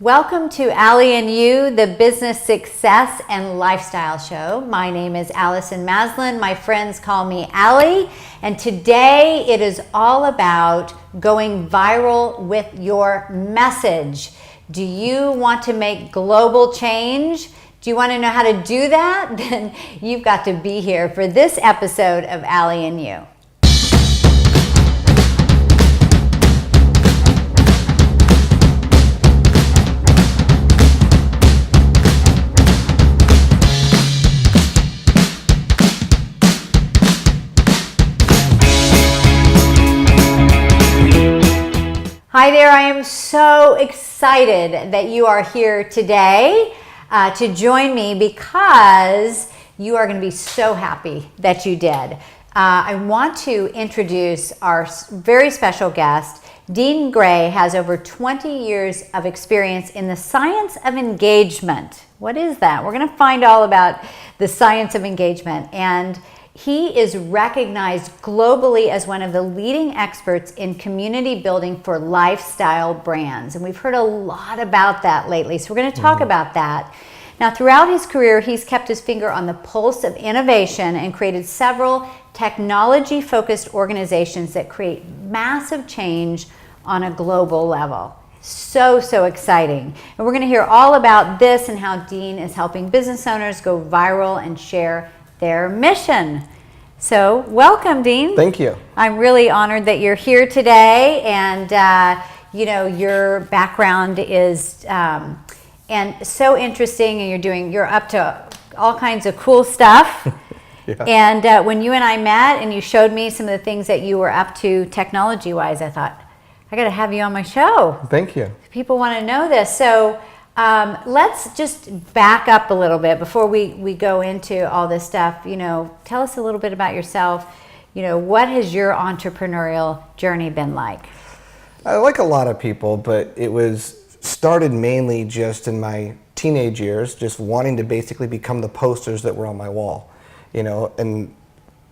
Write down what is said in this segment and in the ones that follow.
Welcome to Allie and You, the business success and lifestyle show. My name is Allison Maslan. My friends call me Allie. And today it is all about going viral with your message. Do you want to make global change? Do you want to know how to do that? Then you've got to be here for this episode of Allie and You. Hi there, I am so excited that you are here today to join me because you are going to be so happy that you did. I want to introduce our very special guest. Dean Gray has over 20 years of experience in the science of engagement. What is that? We're going to find all about the science of engagement, and he is recognized globally as one of the leading experts in community building for lifestyle brands. And we've heard a lot about that lately, so we're going to talk about that. Now, throughout his career, he's kept his finger on the pulse of innovation and created several technology-focused organizations that create massive change on a global level. So exciting. And we're going to hear all about this and how Dean is helping business owners go viral and share their mission. So welcome, Dean. Thank you. I'm really honored that you're here today, and your background is and so interesting, and you're up to all kinds of cool stuff. Yeah. And when you and I met and you showed me some of the things that you were up to technology wise, I thought, I got to have you on my show. Thank you. People want to know this. So let's just back up a little bit before we go into all this stuff. Tell us a little bit about yourself. What has your entrepreneurial journey been like? Like a lot of people, but it was started mainly just in my teenage years, just wanting to basically become the posters that were on my wall, and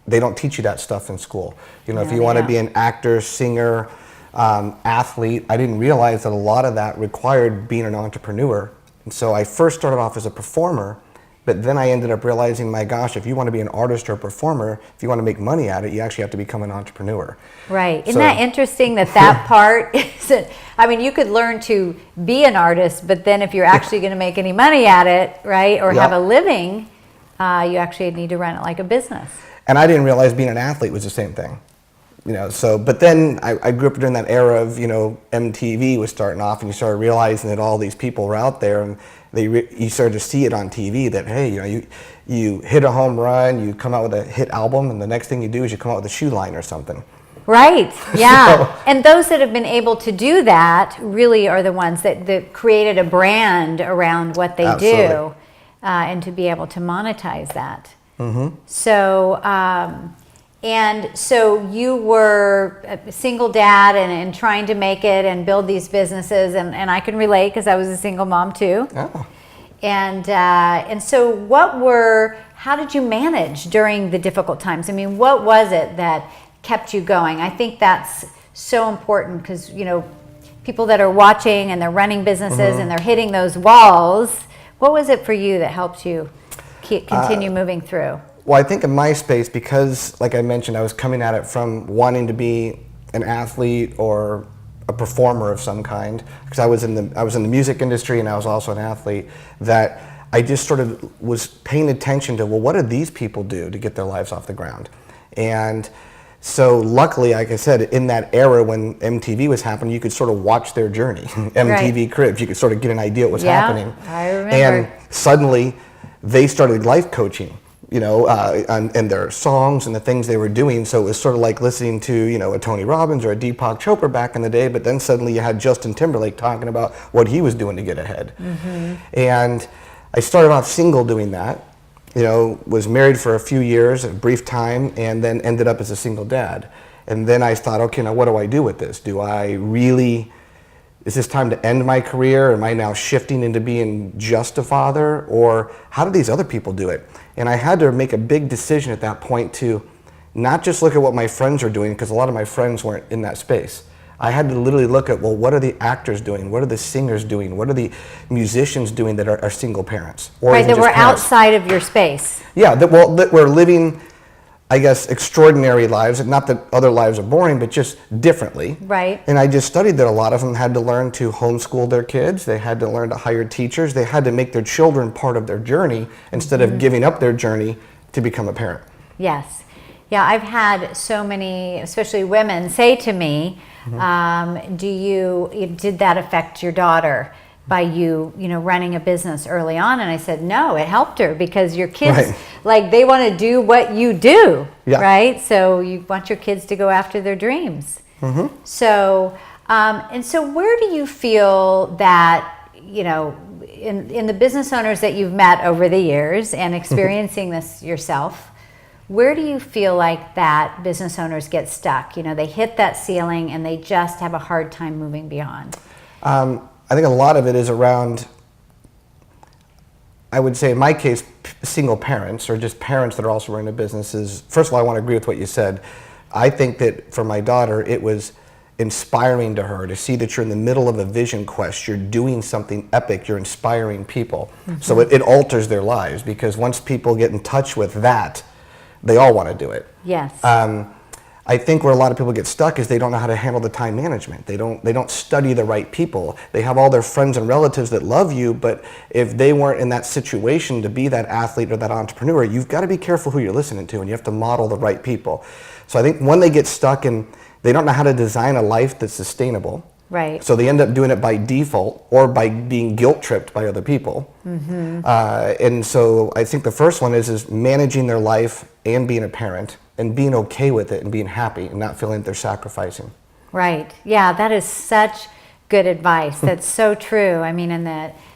they don't teach you that stuff in school. If you want to be an actor, singer, athlete, I didn't realize that a lot of that required being an entrepreneur. And so I first started off as a performer, but then I ended up realizing, my gosh, if you want to be an artist or a performer, if you want to make money at it, you actually have to become an entrepreneur. Right. Isn't that interesting that part isn't, you could learn to be an artist, but then if you're actually going to make any money at it, right, or have a living, you actually need to run it like a business. And I didn't realize being an athlete was the same thing. But then I grew up during that era of, MTV was starting off, and you started realizing that all these people were out there, and you started to see it on TV that, hey, you hit a home run, you come out with a hit album, and the next thing you do is you come out with a shoe line or something. Right, yeah. And those that have been able to do that really are the ones that created a brand around what they do, and to be able to monetize that. Mm-hmm. So you were a single dad and trying to make it and build these businesses, and I can relate because I was a single mom too. Oh. And so how did you manage during the difficult times? What was it that kept you going? I think that's so important because, people that are watching and they're running businesses and they're hitting those walls, what was it for you that helped you continue moving through? Well, I think in my space, because, like I mentioned, I was coming at it from wanting to be an athlete or a performer of some kind, because I was in the music industry and I was also an athlete, that I just sort of was paying attention to, well, what do these people do to get their lives off the ground? And so luckily, like I said, in that era when MTV was happening, you could sort of watch their journey. MTV Cribs, you could sort of get an idea what was happening. I remember. And suddenly, they started life coaching. And their songs and the things they were doing. So it was sort of like listening to, a Tony Robbins or a Deepak Chopra back in the day, but then suddenly you had Justin Timberlake talking about what he was doing to get ahead. Mm-hmm. And I started off single doing that, was married for a few years, a brief time, and then ended up as a single dad. And then I thought, okay, now what do I do with this? Is this time to end my career? Am I now shifting into being just a father? Or how do these other people do it? And I had to make a big decision at that point to not just look at what my friends are doing, because a lot of my friends weren't in that space. I had to literally look at, well, what are the actors doing? What are the singers doing? What are the musicians doing that are single parents? Or Right, even that just were parents? outside of your space. Yeah, that we're living, I guess, extraordinary lives, and not that other lives are boring, but just differently. Right. And I just studied that a lot of them had to learn to homeschool their kids. They had to learn to hire teachers. They had to make their children part of their journey instead of giving up their journey to become a parent. Yes. Yeah, I've had so many, especially women, say to me, did that affect your daughter by you running a business early on? And I said, no, it helped her, because your kids, Right. like, they want to do what you do, Yeah. right? So you want your kids to go after their dreams. So, and so where do you feel that, in the business owners that you've met over the years and experiencing this yourself, where do you feel like that business owners get stuck? They hit that ceiling and they just have a hard time moving beyond. I think a lot of it is around, I would say in my case, single parents, or just parents that are also running a business. First of all, I want to agree with what you said. I think that for my daughter, it was inspiring to her to see that you're in the middle of a vision quest. You're doing something epic. You're inspiring people. So it alters their lives, because once people get in touch with that, they all want to do it. Yes. I think where a lot of people get stuck is they don't know how to handle the time management. They don't study the right people. They have all their friends and relatives that love you, but if they weren't in that situation to be that athlete or that entrepreneur, you've got to be careful who you're listening to, and you have to model the right people. So I think when they get stuck and they don't know how to design a life that's sustainable, right. so they end up doing it by default or by being guilt tripped by other people. And so I think the first one is managing their life and being a parent, and being okay with it and being happy and not feeling that they're sacrificing. Right. Yeah, that is such good advice. That's so true. I mean, and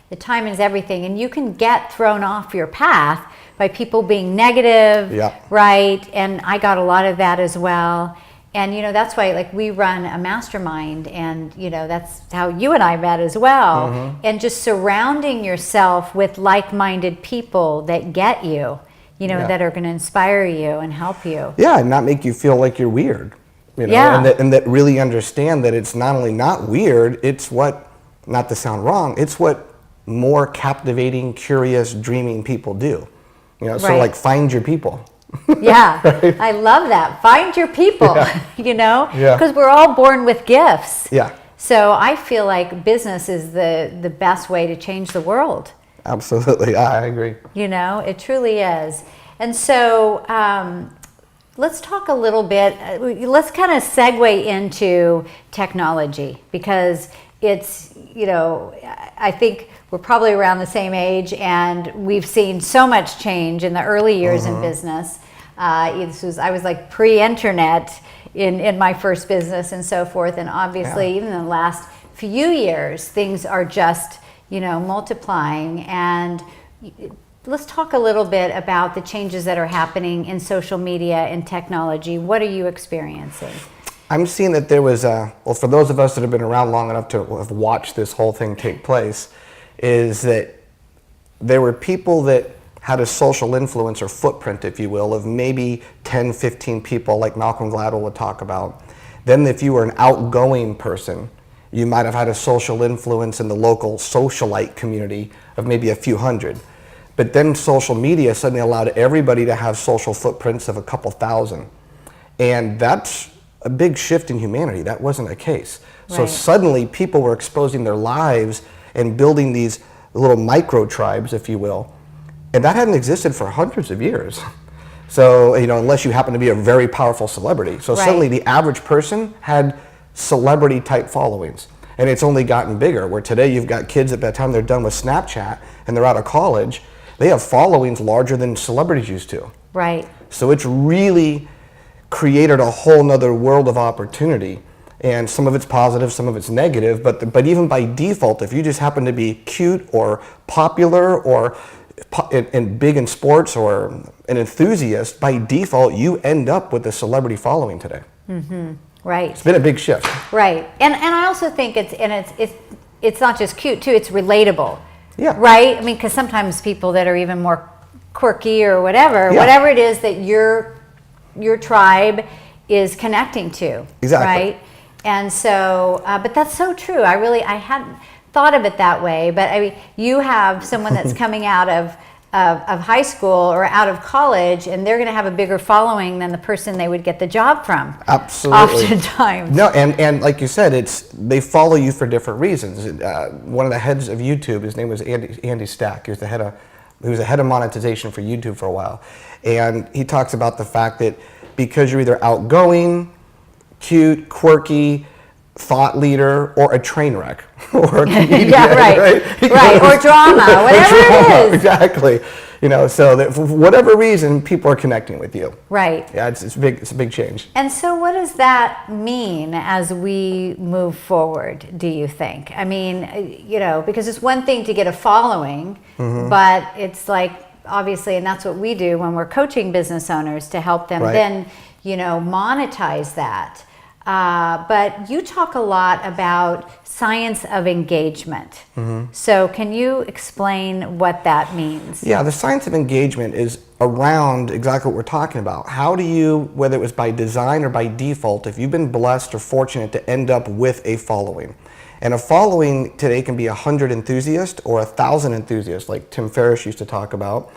the time is everything. And you can get thrown off your path by people being negative, Yeah. right? And I got a lot of that as well. And, that's why, like, we run a mastermind, and, that's how you and I met as well. And just surrounding yourself with like-minded people that get you, Yeah. that are going to inspire you and help you. Yeah, and not make you feel like you're weird. Yeah. And that really understand that it's not only not weird, it's what, not to sound wrong, it's what more captivating, curious, dreaming people do. So Right. like, find your people. Yeah, I love that. Find your people, Yeah. because we're all born with gifts. Yeah, So I feel like business is the best way to change the world. absolutely. I agree. It truly is. And so let's talk a little bit, let's kind of segue into technology, because it's, I think we're probably around the same age, and we've seen so much change in the early years in business. I was like pre-internet in my first business and so forth, and obviously even in the last few years, things are just, multiplying. And let's talk a little bit about the changes that are happening in social media and technology. What are you experiencing? I'm seeing that there was for those of us that have been around long enough to have watched this whole thing take place, is that there were people that had a social influence or footprint, if you will, of maybe 10, 15 people, like Malcolm Gladwell would talk about. Then if you were an outgoing person, you might have had a social influence in the local socialite community of maybe a few hundred. But then social media suddenly allowed everybody to have social footprints of a couple thousand. And that's a big shift in humanity. That wasn't the case. So Right. suddenly people were exposing their lives and building these little micro tribes, if you will. And that hadn't existed for hundreds of years. So, unless you happen to be a very powerful celebrity. So Right. suddenly the average person had celebrity type followings. And it's only gotten bigger, where today you've got kids that by the time they're done with Snapchat and they're out of college, they have followings larger than celebrities used to. Right. So it's really created a whole nother world of opportunity. And some of it's positive, some of it's negative, but even by default, if you just happen to be cute or popular or and big in sports or an enthusiast, by default, you end up with a celebrity following today. Right. It's been a big shift. Right. And I also think it's not just cute too, it's relatable. Yeah. Right? I mean, because sometimes people that are even more quirky or whatever, Yeah. whatever it is that your tribe is connecting to. Exactly. Right? And so, but that's so true. I hadn't thought of it that way, but I mean, you have someone that's coming out of high school or out of college, and they're going to have a bigger following than the person they would get the job from. Absolutely. Oftentimes. No, and like you said, they follow you for different reasons. One of the heads of YouTube, his name was Andy Stack. He was the head of monetization for YouTube for a while, and he talks about the fact that because you're either outgoing, cute, quirky, thought leader, or a train wreck, or a comedian, yeah, right, or drama, whatever it is. Exactly. So that for whatever reason, people are connecting with you. Right. Yeah, it's big. It's a big change. And so, what does that mean as we move forward? Do you think? I mean, because it's one thing to get a following, but it's like obviously, and that's what we do when we're coaching business owners to help them then, monetize that. But you talk a lot about science of engagement. So can you explain what that means? Yeah, the science of engagement is around exactly what we're talking about. How do you, whether it was by design or by default, if you've been blessed or fortunate to end up with a following. And a following today can be 100 enthusiasts or 1,000 enthusiasts, like Tim Ferriss used to talk about.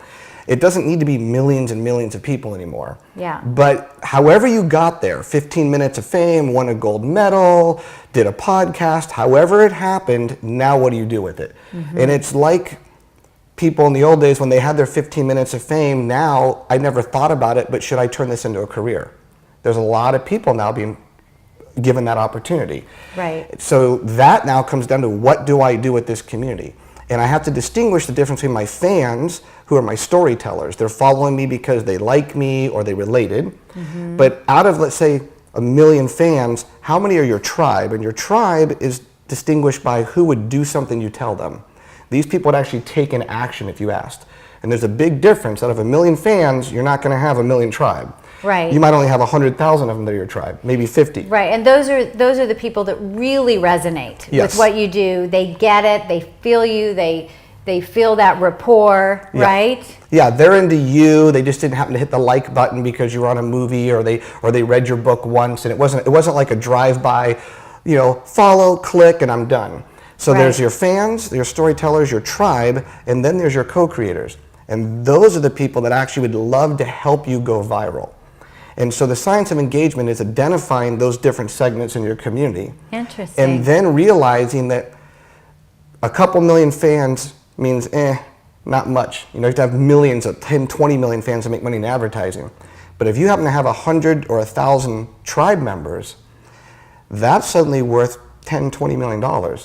It doesn't need to be millions and millions of people anymore. Yeah. But however you got there, 15 minutes of fame, won a gold medal, did a podcast, however it happened, now what do you do with it? And it's like people in the old days when they had their 15 minutes of fame. Now, I never thought about it, but should I turn this into a career? There's a lot of people now being given that opportunity. Right. So that now comes down to what do I do with this community? And I have to distinguish the difference between my fans, who are my storytellers. They're following me because they like me or they related. But out of, let's say, 1 million fans, how many are your tribe? And your tribe is distinguished by who would do something you tell them. These people would actually take an action if you asked. And there's a big difference. Out of 1 million fans, you're not going to have 1 million tribe. Right. You might only have 100,000 of them that are your tribe, maybe 50. Right, and those are the people that really resonate with what you do. They get it, they feel you, they feel that rapport, right? Yeah, they're into you. They just didn't happen to hit the like button because you were on a movie or they read your book once, and it wasn't like a drive-by, follow, click, and I'm done. So there's your fans, your storytellers, your tribe, and then there's your co-creators. And those are the people that actually would love to help you go viral. And so the science of engagement is identifying those different segments in your community. Interesting. And then realizing that a couple million fans means not much. You have to have millions of 10, 20 million fans to make money in advertising. But if you happen to have 100 or 1,000 tribe members, that's suddenly worth $10, $20 million.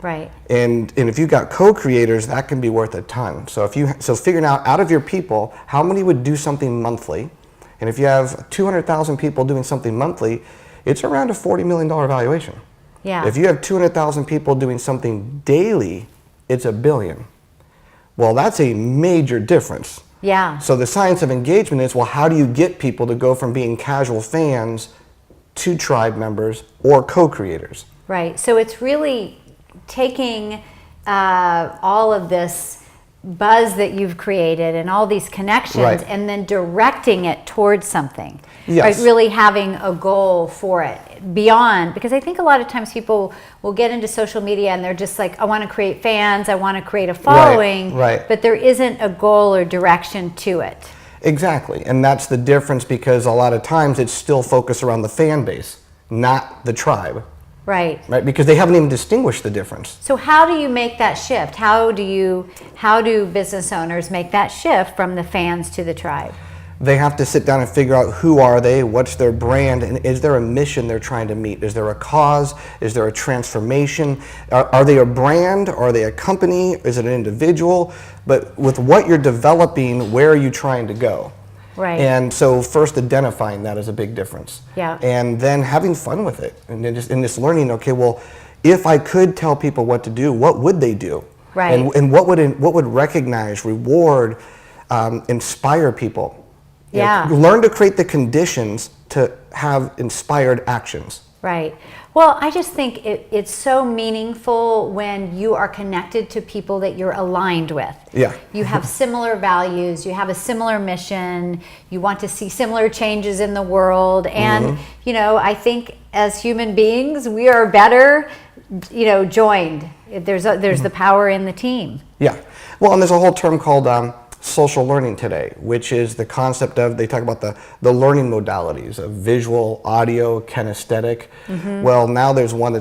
Right. And if you've got co-creators, that can be worth a ton. So figuring out of your people, how many would do something monthly? And if you have 200,000 people doing something monthly, it's around a $40 million valuation. Yeah. If you have 200,000 people doing something daily, it's $1 billion. Well, that's a major difference. Yeah. So the science of engagement is, well, how do you get people to go from being casual fans to tribe members or co-creators? Right. So it's really taking all of this buzz that you've created and all these connections and then directing it towards something. Yes. Right? Really having a goal for it beyond, because I think a lot of times people will get into social media and they're just like, I want to create fans, I want to create a following, but there isn't a goal or direction to it. Exactly. And that's the difference, because a lot of times it's still focused around the fan base, not the tribe. Right. Because they haven't even distinguished the difference. So how do you make that shift? How do business owners make that shift from the fans to the tribe? They have to sit down and figure out who are they, what's their brand, and is there a mission they're trying to meet? Is there a cause? Is there a transformation? Are they a brand? Are they a company? Is it an individual? But with what you're developing, where are you trying to go? Right. And so first identifying that is a big difference. Yeah. And then having fun with it. And then just in this learning, okay, well, if I could tell people what to do, what would they do? Right. And what would recognize, reward, inspire people? Yeah. Learn to create the conditions to have inspired actions. Right. Well, I just think it's so meaningful when you are connected to people that you're aligned with. Yeah. You have similar values, you have a similar mission, you want to see similar changes in the world. And, I think as human beings, we are better, joined. There's the power in the team. Yeah. Well, and there's a whole term called social learning today, which is the concept of, they talk about the learning modalities of visual, audio, kinesthetic. Well, now there's one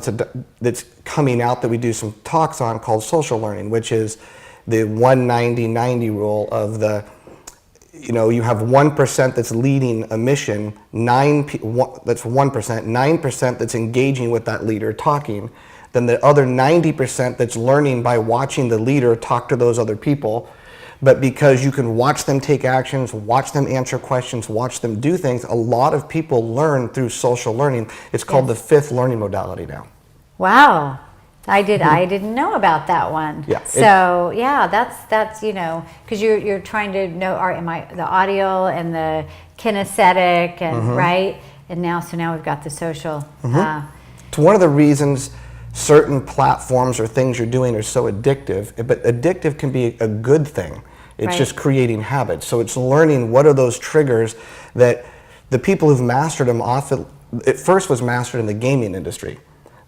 that's coming out that we do some talks on called social learning, which is the 190-90 rule of you have 1% that's leading a mission, that's 1%, 9% that's engaging with that leader talking, then the other 90% that's learning by watching the leader talk to those other people. But because you can watch them take actions, watch them answer questions, watch them do things, a lot of people learn through social learning. It's called the fifth learning modality now. Wow. I didn't know about that one. Yeah. So that's because you're trying to know the audio and the kinesthetic and right, and now we've got the social. It's one of the reasons certain platforms or things you're doing are so addictive, but addictive can be a good thing. It's just creating habits. So it's learning what are those triggers that the people who've mastered them often, it first was mastered in the gaming industry.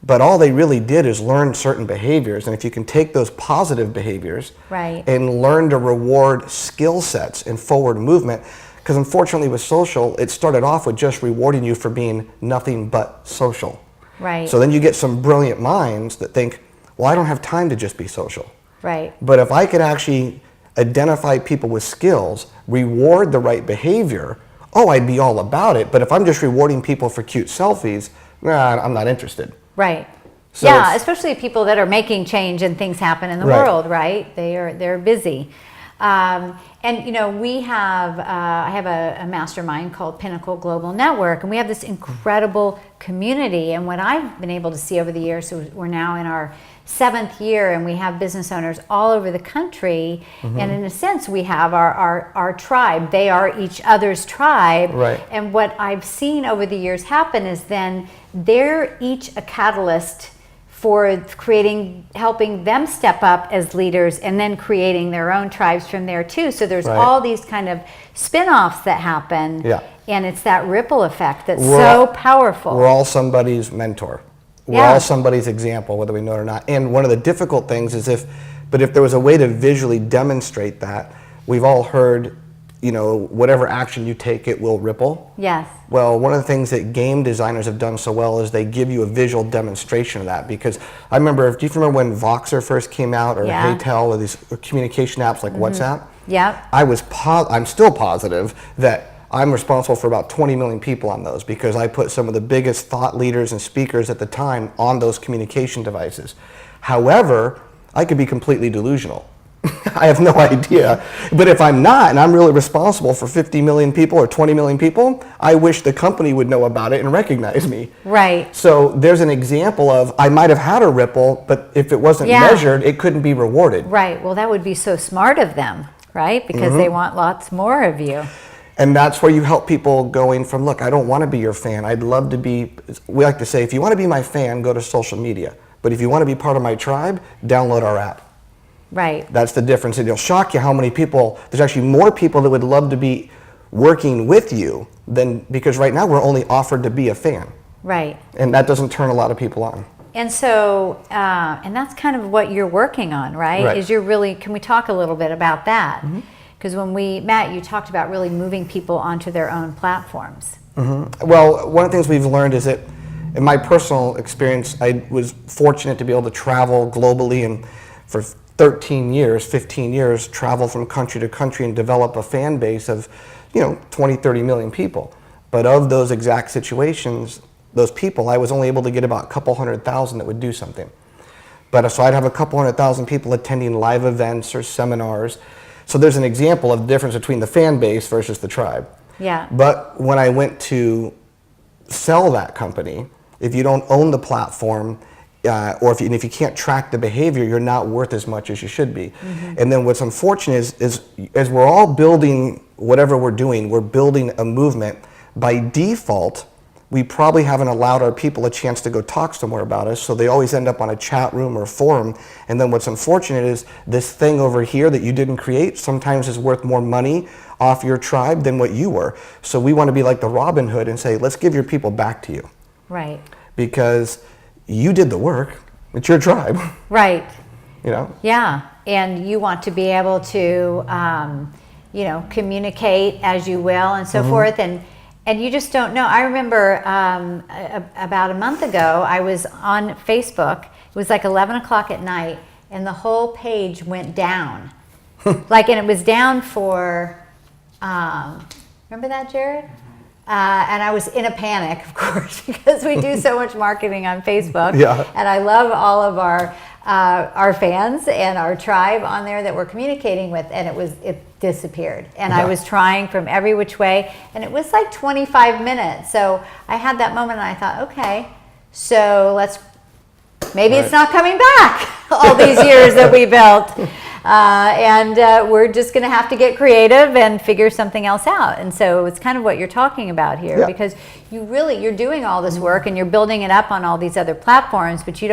But all they really did is learn certain behaviors, and if you can take those positive behaviors and learn to reward skill sets and forward movement, because unfortunately with social, it started off with just rewarding you for being nothing but social. Right. So then you get some brilliant minds that think, well, I don't have time to just be social. Right. But if I could actually identify people with skills, reward the right behavior, I'd be all about it. But if I'm just rewarding people for cute selfies, I'm not interested. Right. So especially people that are making change and things happen in the world, right? They're busy. We have I have a mastermind called Pinnacle Global Network, and we have this incredible community. And what I've been able to see over the years, so we're now in our 7th year, and we have business owners all over the country. And in a sense, we have our tribe. They are each other's tribe. Right. And what I've seen over the years happen is then they're each a catalyst for helping them step up as leaders, and then creating their own tribes from there too. So there's all these kind of spin-offs that happen, and it's that ripple effect that's so powerful. We're all somebody's mentor. We're all somebody's example, whether we know it or not. And one of the difficult things is if there was a way to visually demonstrate that, we've all heard, whatever action you take, it will ripple. Yes. Well, one of the things that game designers have done so well is they give you a visual demonstration of that. Because I remember, do you remember when Voxer first came out, or Haytel, or these communication apps like WhatsApp? Yeah. I'm still positive that I'm responsible for about 20 million people on those, because I put some of the biggest thought leaders and speakers at the time on those communication devices. However, I could be completely delusional. I have no idea. But if I'm not, and I'm really responsible for 50 million people or 20 million people, I wish the company would know about it and recognize me. Right. So there's an example of, I might have had a ripple, but if it wasn't measured, it couldn't be rewarded. Right. Well, that would be so smart of them, right? Because they want lots more of you. And that's where you help people going from, look, I don't want to be your fan. I'd love to be, we like to say, if you want to be my fan, go to social media. But if you want to be part of my tribe, download our app. Right. That's the difference. And it'll shock you how many people, there's actually more people that would love to be working with you because right now we're only offered to be a fan. Right. And that doesn't turn a lot of people on. And so, and that's kind of what you're working on, right? Is you're really, can we talk a little bit about that? Because when we met, you talked about really moving people onto their own platforms. Well, one of the things we've learned is that in my personal experience, I was fortunate to be able to travel globally and for 15 years, travel from country to country and develop a fan base of, 20, 30 million people. But of those exact situations, those people, I was only able to get about a couple 100,000 that would do something. But so I'd have a couple 100,000 people attending live events or seminars. So there's an example of the difference between the fan base versus the tribe. Yeah. But when I went to sell that company, if you don't own the platform, or if you can't track the behavior, you're not worth as much as you should be. And then what's unfortunate is as we're all building whatever we're doing, we're building a movement. By default, we probably haven't allowed our people a chance to go talk somewhere about us, so they always end up on a chat room or forum. And then what's unfortunate is this thing over here that you didn't create sometimes is worth more money off your tribe than what you were. So we want to be like the Robin Hood and say, let's give your people back to you. Right. Because you did the work. It's your tribe. Right. You know? Yeah. And you want to be able to, communicate as you will and so forth. And you just don't know. I remember about a month ago, I was on Facebook. It was like 11 o'clock at night, and the whole page went down. And it was down for, remember that, Jared? And I was in a panic, of course, because we do so much marketing on Facebook. Yeah. And I love all of our fans and our tribe on there that we're communicating with, and it disappeared. And I was trying from every which way, and it was like 25 minutes. So I had that moment, and I thought, okay, so maybe it's not coming back all these years that we built. We're just going to have to get creative and figure something else out. And so it's kind of what you're talking about here, because you're doing all this work and you're building it up on all these other platforms, but we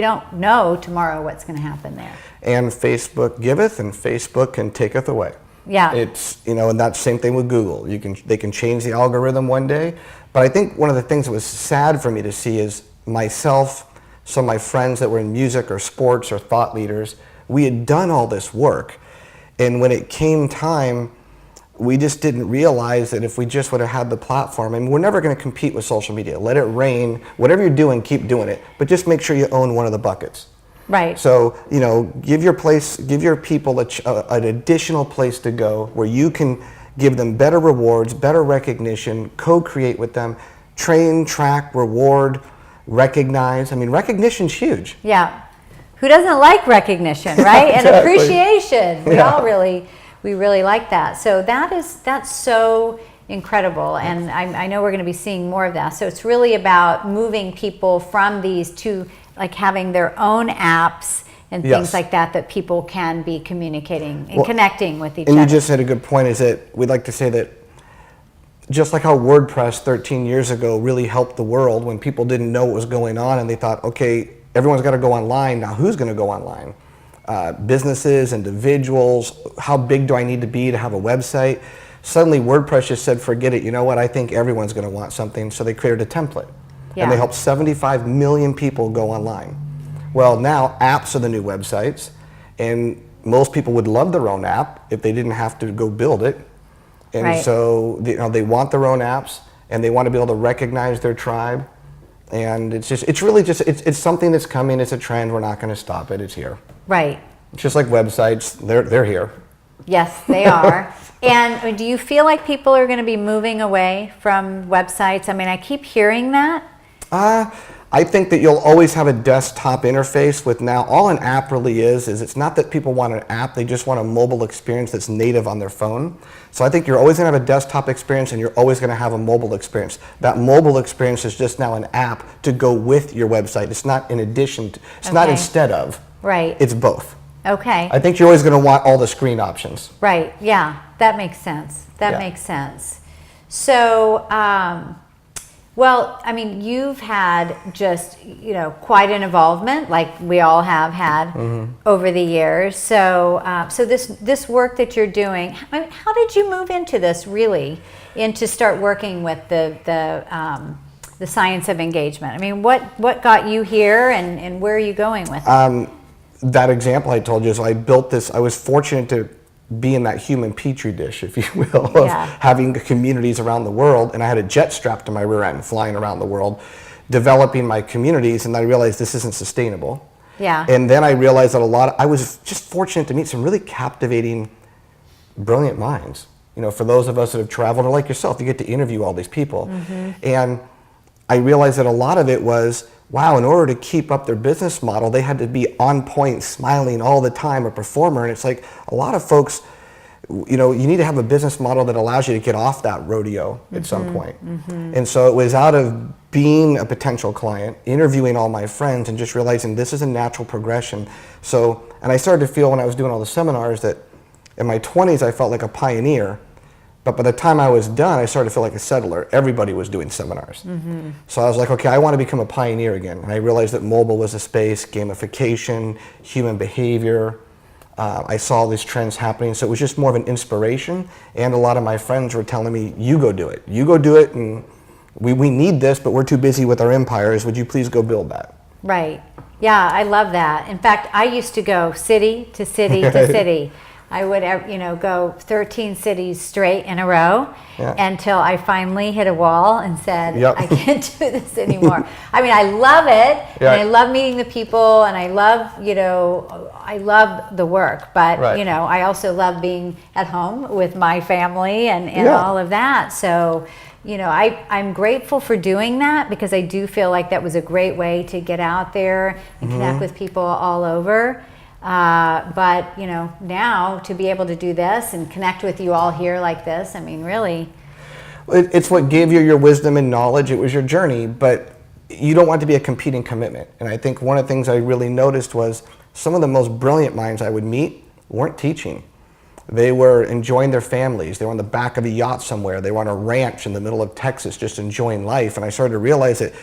don't know tomorrow what's going to happen there. And Facebook giveth and Facebook can taketh away. Yeah. It's, and that's the same thing with Google. They can change the algorithm one day. But I think one of the things that was sad for me to see is myself, some of my friends that were in music or sports or thought leaders, we had done all this work, and when it came time, we just didn't realize that if we just would have had the platform, and we're never going to compete with social media. Let it rain. Whatever you're doing, keep doing it, but just make sure you own one of the buckets. Right. So, give your people an additional place to go where you can give them better rewards, better recognition, co-create with them, train, track, reward, recognize. I mean, recognition's huge. Yeah. Who doesn't like recognition, right? And appreciation. We really like that. So that's so incredible. And I know we're going to be seeing more of that. So it's really about moving people from these to like having their own apps and things like that people can be communicating and connecting with each other. And you just had a good point, is that we'd like to say that just like how WordPress 13 years ago really helped the world when people didn't know what was going on and they thought, okay, everyone's got to go online. Now, who's going to go online? Businesses, individuals, how big do I need to be to have a website? Suddenly, WordPress just said, forget it. You know what? I think everyone's going to want something. So they created a template. And they helped 75 million people go online. Well, now apps are the new websites. And most people would love their own app if they didn't have to go build it. And so they want their own apps, and they want to be able to recognize their tribe. And it's something that's coming. It's a trend. We're not going to stop it. It's here. Right. It's just like websites. They're here. Yes, they are. And do you feel like people are going to be moving away from websites? I mean, I keep hearing that. I think that you'll always have a desktop interface with now. All an app really is it's not that people want an app. They just want a mobile experience that's native on their phone. So I think you're always going to have a desktop experience, and you're always going to have a mobile experience. That mobile experience is just now an app to go with your website. It's not in addition to, it's not instead of. Right. It's both. Okay. I think you're always going to want all the screen options. Right. Yeah. That makes sense. That makes sense. So, well, I mean, you've had just, quite an involvement, like we all have had over the years. So, so this work that you're doing, how did you move into this really, into start working with the science of engagement? I mean, what got you here, and where are you going with it? That example I told you, so I built this. I was fortunate to be in that human petri dish, if you will, of having communities around the world. And I had a jet strapped to my rear end, flying around the world, developing my communities. And I realized this isn't sustainable. Yeah. And then I realized that I was just fortunate to meet some really captivating, brilliant minds. For those of us that have traveled, or like yourself, you get to interview all these people. And I realized that a lot of it was, wow, in order to keep up their business model, they had to be on point, smiling all the time, a performer. And it's like a lot of folks, you need to have a business model that allows you to get off that rodeo at some point. And so it was out of being a potential client, interviewing all my friends, and just realizing this is a natural progression. So, and I started to feel when I was doing all the seminars that in my 20s, I felt like a pioneer. But by the time I was done, I started to feel like a settler. Everybody was doing seminars. So I was like, okay, I want to become a pioneer again. And I realized that mobile was a space, gamification, human behavior. I saw these trends happening. So it was just more of an inspiration. And a lot of my friends were telling me, you go do it. You go do it, and we need this, but we're too busy with our empires. Would you please go build that? Right. Yeah, I love that. In fact, I used to go city to city to city. I would, go 13 cities straight in a row until I finally hit a wall and said, I can't do this anymore. I mean, I love it, and I love meeting the people, and I love, I love the work, but, I also love being at home with my family and all of that. So, I'm grateful for doing that, because I do feel like that was a great way to get out there and connect with people all over. But now to be able to do this and connect with you all here like this, I mean, really. It's what gave you your wisdom and knowledge. It was your journey, but you don't want to be a competing commitment. And I think one of the things I really noticed was some of the most brilliant minds I would meet weren't teaching. They were enjoying their families. They were on the back of a yacht somewhere. They were on a ranch in the middle of Texas just enjoying life. And I started to realize that,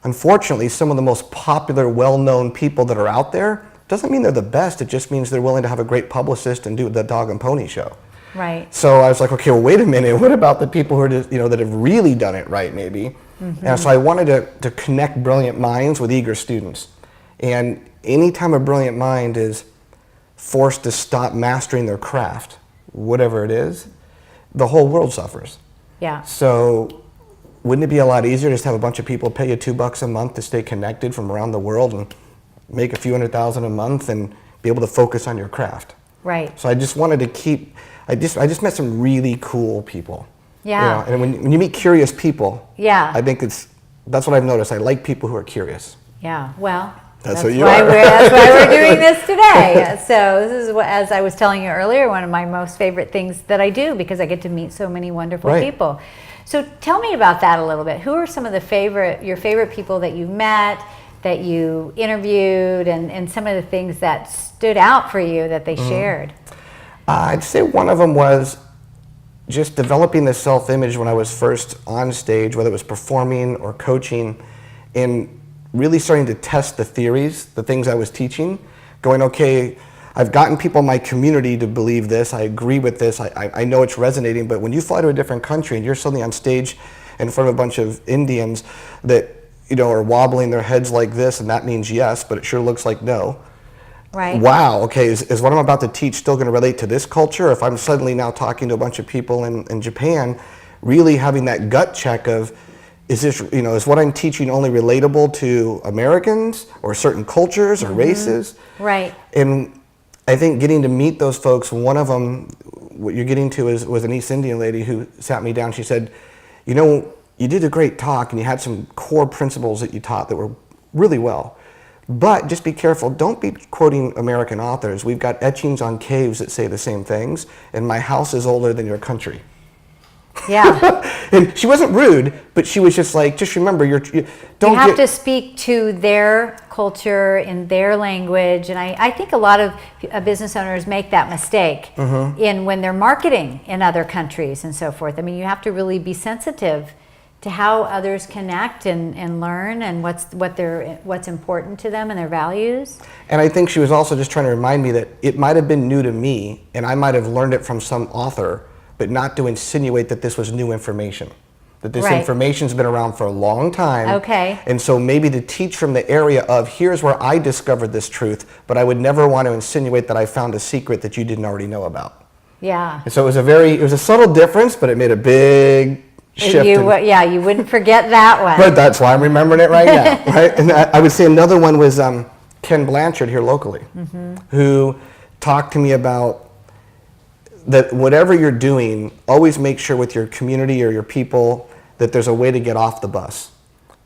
unfortunately, some of the most popular, well-known people that are out there doesn't mean they're the best. It just means they're willing to have a great publicist and do the dog and pony show. Right. So I was like, okay, well, wait a minute. What about the people who are just, that have really done it right, maybe? And so I wanted to connect brilliant minds with eager students. And anytime a brilliant mind is forced to stop mastering their craft, whatever it is, the whole world suffers. Yeah. So wouldn't it be a lot easier just to have a bunch of people pay you $2 a month to stay connected from around the world and make a few $100,000 a month and be able to focus on your craft? Right. So I just wanted to keep, I just met some really cool people. Yeah. And when you meet curious people, I think that's what I've noticed. I like people who are curious. Yeah. Well, that's what you are. That's why we're doing this today. So this is what, as I was telling you earlier, one of my most favorite things that I do, because I get to meet so many wonderful people. So tell me about that a little bit. Who are some of your favorite people that you met, that you interviewed, and some of the things that stood out for you that they shared? I'd say one of them was just developing the self-image when I was first on stage, whether it was performing or coaching, and really starting to test the theories, the things I was teaching, going, okay, I've gotten people in my community to believe this, I agree with this, I know it's resonating, but when you fly to a different country and you're suddenly on stage in front of a bunch of Indians that are wobbling their heads like this, and that means yes, but it sure looks like no. Right. Wow, okay, is what I'm about to teach still going to relate to this culture? If I'm suddenly now talking to a bunch of people in Japan, really having that gut check of, is this, is what I'm teaching only relatable to Americans or certain cultures or races? Right. And I think getting to meet those folks, one of them, what you're getting to was an East Indian lady who sat me down. She said, you did a great talk and you had some core principles that you taught that were really well. But just be careful, don't be quoting American authors. We've got etchings on caves that say the same things, and my house is older than your country. Yeah. And she wasn't rude, but she was just like, just remember, you have to speak to their culture in their language. And I think a lot of business owners make that mistake in when they're marketing in other countries and so forth. I mean, you have to really be sensitive to how others connect and learn, and what's important to them and their values. And I think she was also just trying to remind me that it might have been new to me, and I might have learned it from some author, but not to insinuate that this was new information. That this information's been around for a long time. Okay. And so maybe to teach from the area of, here's where I discovered this truth, but I would never want to insinuate that I found a secret that you didn't already know about. Yeah. And so it was a subtle difference, but it made a big shift. You wouldn't forget that one. But that's why I'm remembering it right now. Right? And I would say another one was Ken Blanchard here locally, who talked to me about that whatever you're doing, always make sure with your community or your people that there's a way to get off the bus,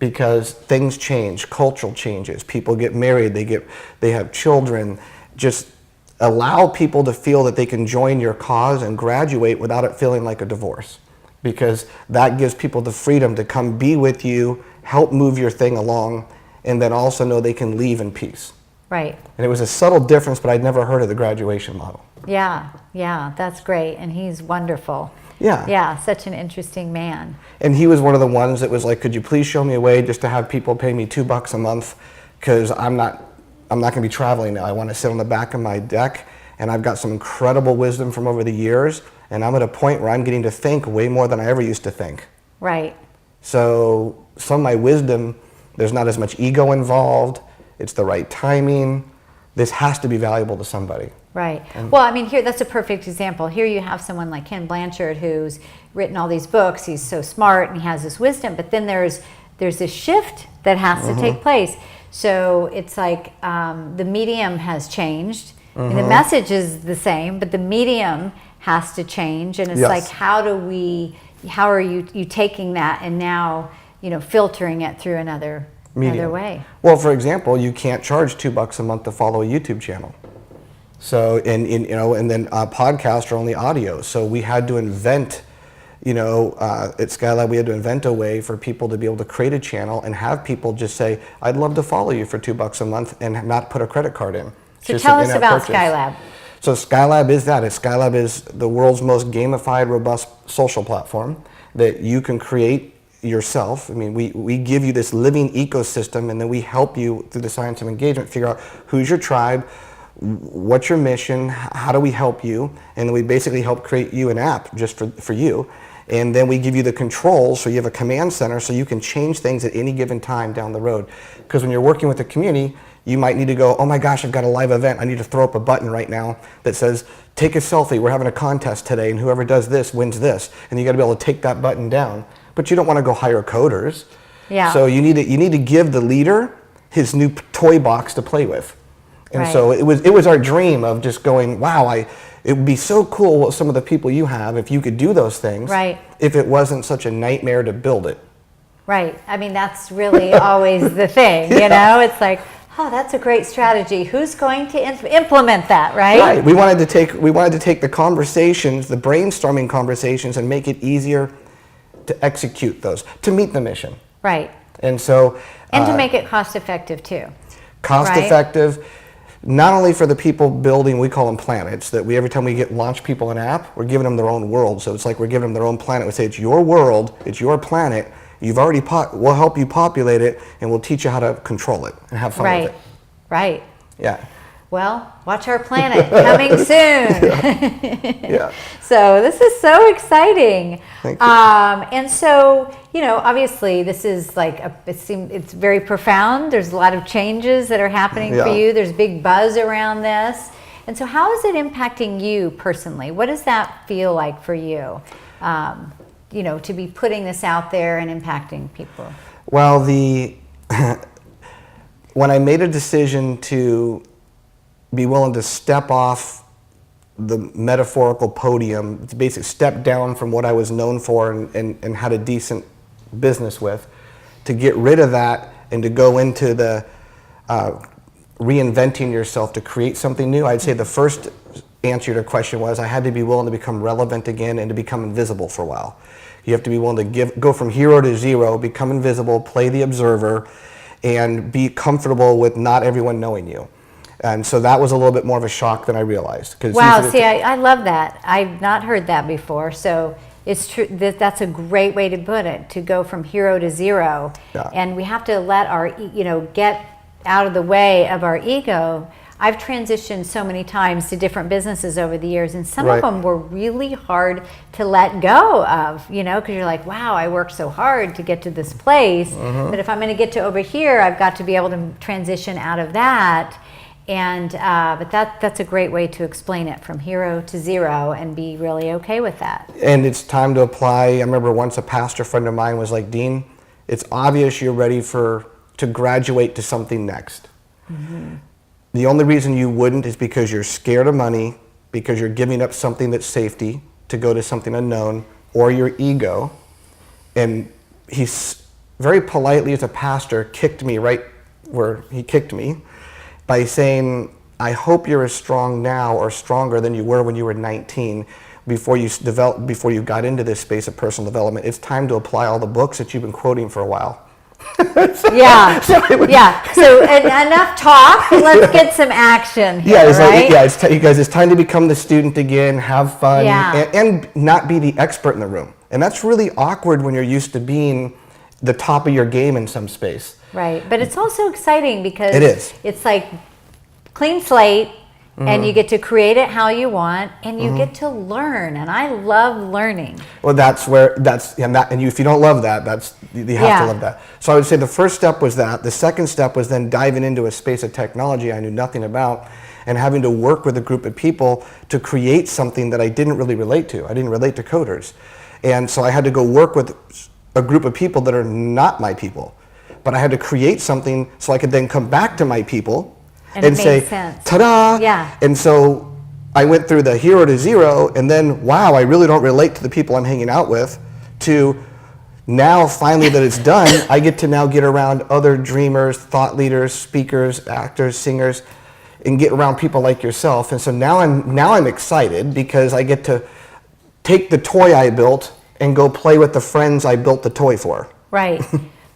because things change, cultural changes, people get married, they have children. Just allow people to feel that they can join your cause and graduate without it feeling like a divorce, because that gives people the freedom to come be with you, help move your thing along, and then also know they can leave in peace. Right. And it was a subtle difference, but I'd never heard of the graduation model. Yeah, that's great, and he's wonderful. Yeah, such an interesting man. And he was one of the ones that was like, could you please show me a way just to have people pay me $2 a month, because I'm not going to be traveling now. I want to sit on the back of my deck, and I've got some incredible wisdom from over the years, and I'm at a point where I'm getting to think way more than I ever used to think. Right. So some of my wisdom, there's not as much ego involved. It's the right timing. This has to be valuable to somebody. Right. Well, I mean, here, that's a perfect example. Here you have someone like Ken Blanchard who's written all these books. He's so smart and he has this wisdom, but then there's this shift that has to take place. So it's like the medium has changed. And the message is the same, but the medium has to change. And it's like, how are you taking that and now, filtering it through another way? Well, for example, you can't charge $2 a month to follow a YouTube channel. So, and then podcasts are only audio. So we had to invent, at Skylab, we had to invent a way for people to be able to create a channel and have people just say, I'd love to follow you for $2 a month and not put a credit card in. So tell us about Skylab. So Skylab is that. Skylab is the world's most gamified, robust social platform that you can create yourself. I mean, we give you this living ecosystem, and then we help you through the science of engagement figure out who's your tribe, what's your mission, how do we help you, and then we basically help create you an app just for you. And then we give you the controls, so you have a command center so you can change things at any given time down the road. Because when you're working with the community, you might need to go, oh my gosh, I've got a live event. I need to throw up a button right now that says, take a selfie. We're having a contest today, and whoever does this wins this. And you got to be able to take that button down. But you don't want to go hire coders. Yeah. So you need to give the leader his new toy box to play with. And so it was our dream of just going, wow, it would be so cool what some of the people you have if you could do those things. Right. If it wasn't such a nightmare to build it. Right. I mean, that's really always the thing, It's like, oh, that's a great strategy. Who's going to implement that, right? Right. We wanted to take the conversations, the brainstorming conversations, and make it easier to execute those, to meet the mission. Right. And so and to make it cost effective too. Cost effective, not only for the people building, we call them planets, that every time we launch people an app, we're giving them their own world. So it's like we're giving them their own planet. We say it's your world, it's your planet. You've already we'll help you populate it, and we'll teach you how to control it and have fun with it. Right. Yeah. Well, watch our planet coming soon. Yeah. So this is so exciting. Thank you. And so, obviously this is like, it's very profound. There's a lot of changes that are happening for you. There's big buzz around this. And so how is it impacting you personally? What does that feel like for you? To be putting this out there and impacting people? Well, when I made a decision to be willing to step off the metaphorical podium, to basically step down from what I was known for and had a decent business with, to get rid of that and to go into the reinventing yourself to create something new, I'd say the first answer to your question was I had to be willing to become relevant again and to become invisible for a while. You have to be willing to go from hero to zero, become invisible, play the observer, and be comfortable with not everyone knowing you. And so that was a little bit more of a shock than I realized. Wow, see, I love that. I've not heard that before. So it's true, that's a great way to put it, to go from hero to zero. Yeah. And we have to let our, get out of the way of our ego. I've transitioned so many times to different businesses over the years, and some of them were really hard to let go of, because you're like, wow, I worked so hard to get to this place, but if I'm going to get to over here, I've got to be able to transition out of that. And but that's a great way to explain it, from hero to zero, and be really okay with that. And it's time to apply. I remember once a pastor friend of mine was like, Dean, it's obvious you're ready to graduate to something next. The only reason you wouldn't is because you're scared of money, because you're giving up something that's safety to go to something unknown, or your ego. And he's very politely, as a pastor, kicked me right where he kicked me by saying, I hope you're as strong now or stronger than you were when you were 19 before you got into this space of personal development. It's time to apply all the books that you've been quoting for a while. So enough talk. Let's get some action here, you guys, it's time to become the student again, have fun, and not be the expert in the room. And that's really awkward when you're used to being the top of your game in some space. Right, but it's also exciting because it is. It's like clean slate. and you get to create it how you want, and you get to learn, and I love learning. Well, and if you don't love that, you have to love that. So I would say the first step was that. The second step was then diving into a space of technology I knew nothing about, and having to work with a group of people to create something that I didn't really relate to. I didn't relate to coders. And so I had to go work with a group of people that are not my people. But I had to create something so I could then come back to my people and say, ta-da! Yeah. And so I went through the 0 to 0, and then, wow, I really don't relate to the people I'm hanging out with, to now finally that it's done, I get to now get around other dreamers, thought leaders, speakers, actors, singers, and get around people like yourself. And so now I'm excited because I get to take the toy I built and go play with the friends I built the toy for. Right.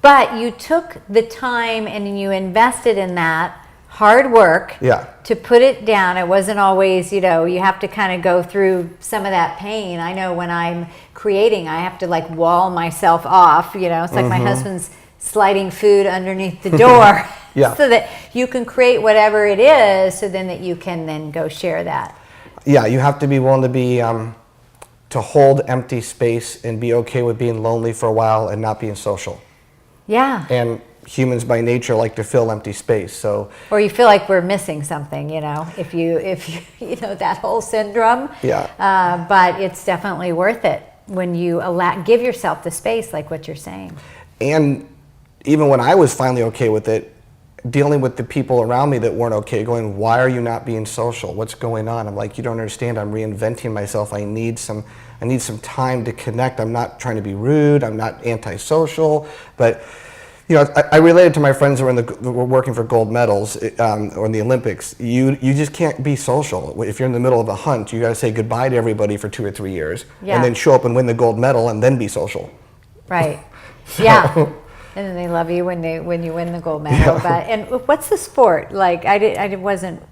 But you took the time and you invested in that hard work to put it down. It wasn't always, you have to kind of go through some of that pain. I know when I'm creating, I have to like wall myself off, it's like my husband's sliding food underneath the door so that you can create whatever it is, so then that you can then go share that. Yeah, you have to be willing to be, to hold empty space and be okay with being lonely for a while and not being social. Yeah. And humans by nature like to fill empty space, so. Or you feel like we're missing something, if you that whole syndrome. Yeah. But it's definitely worth it when you give yourself the space, like what you're saying. And even when I was finally okay with it, dealing with the people around me that weren't okay, going, why are you not being social? What's going on? I'm like, you don't understand. I'm reinventing myself. I need some time to connect. I'm not trying to be rude. I'm not antisocial. But, I related to my friends who were working for gold medals or in the Olympics. You just can't be social. If you're in the middle of a hunt, you got to say goodbye to everybody for 2 or 3 years, and then show up and win the gold medal, and then be social. Right. Yeah. And then they love you when you win the gold medal. Yeah. But and what's the sport? Like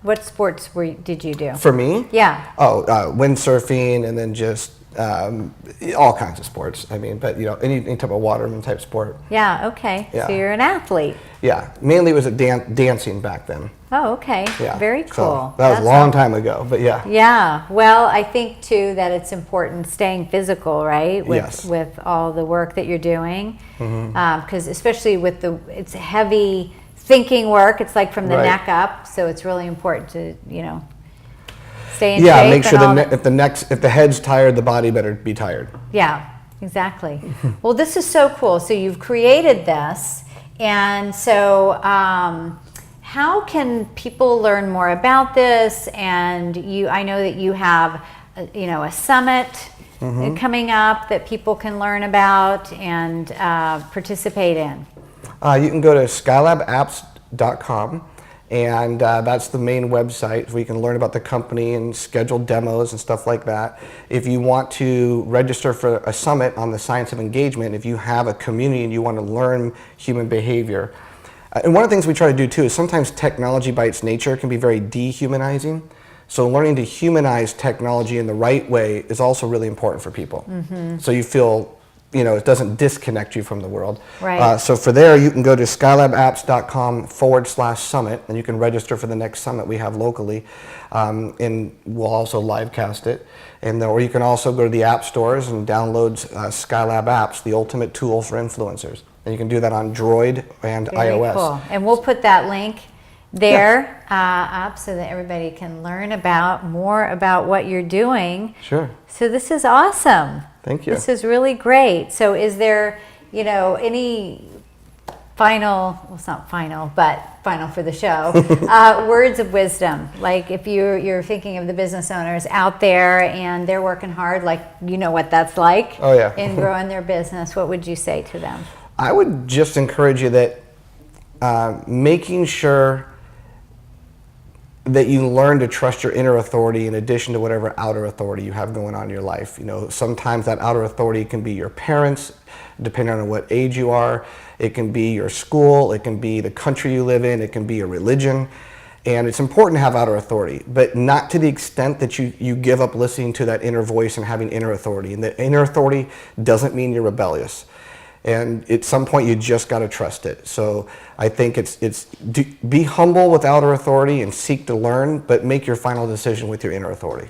what sports did you do? For me? Yeah. Oh, windsurfing, and then just all kinds of sports. I mean, but any type of waterman type sport. Yeah. Okay. Yeah. So you're an athlete. Yeah. Mainly it was dancing back then. Oh, okay. Yeah. Very cool. So that was a long time ago, but yeah. Yeah. Well, I think too that it's important staying physical, right? With all the work that you're doing, because especially with it's heavy thinking work. It's like from the neck up, so it's really important to stay in shape. Yeah. Make sure if the head's tired, the body better be tired. Yeah. Exactly. Well, this is so cool. So you've created this, and so. How can people learn more about this? And I know that you have, a summit coming up that people can learn about and participate in. You can go to skylabapps.com, and that's the main website where you can learn about the company and schedule demos and stuff like that. If you want to register for a summit on the science of engagement, if you have a community and you want to learn human behavior. And one of the things we try to do too is sometimes technology by its nature can be very dehumanizing. So learning to humanize technology in the right way is also really important for people. So you feel, it doesn't disconnect you from the world. Right. So for there, you can go to skylabapps.com/summit, and you can register for the next summit we have locally. And we'll also live cast it. Or you can also go to the app stores and download Skylab Apps, the ultimate tool for influencers. And you can do that on Droid and iOS. Cool. And we'll put that link there up so that everybody can learn more about what you're doing. Sure. So this is awesome. Thank you. This is really great. So is there, any final, well, it's not final, but final for the show, words of wisdom? Like if you're thinking of the business owners out there and they're working hard, like what that's like in growing their business, what would you say to them? I would just encourage you that making sure that you learn to trust your inner authority in addition to whatever outer authority you have going on in your life. Sometimes that outer authority can be your parents, depending on what age you are. It can be your school. It can be the country you live in. It can be your religion. And it's important to have outer authority, but not to the extent that you give up listening to that inner voice and having inner authority. And the inner authority doesn't mean you're rebellious. And at some point, you just got to trust it. So I think be humble with outer authority and seek to learn, but make your final decision with your inner authority.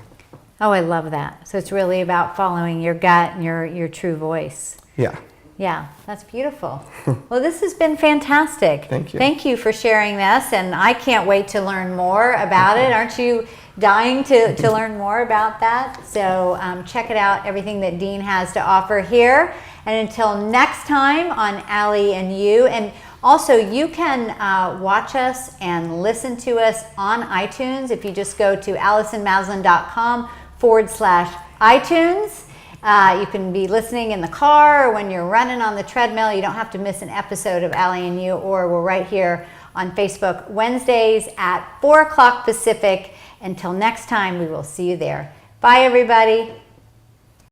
Oh, I love that. So it's really about following your gut and your true voice. Yeah. Yeah, that's beautiful. Well, this has been fantastic. Thank you. Thank you for sharing this, and I can't wait to learn more about it. Aren't you dying to learn more about that? So check it out, everything that Dean has to offer here. And until next time on Allie and You, and also you can watch us and listen to us on iTunes if you just go to AllisonMaslan.com/iTunes. You can be listening in the car or when you're running on the treadmill. You don't have to miss an episode of Allie and You, or we're right here on Facebook Wednesdays at 4 o'clock Pacific. Until next time, we will see you there. Bye, everybody.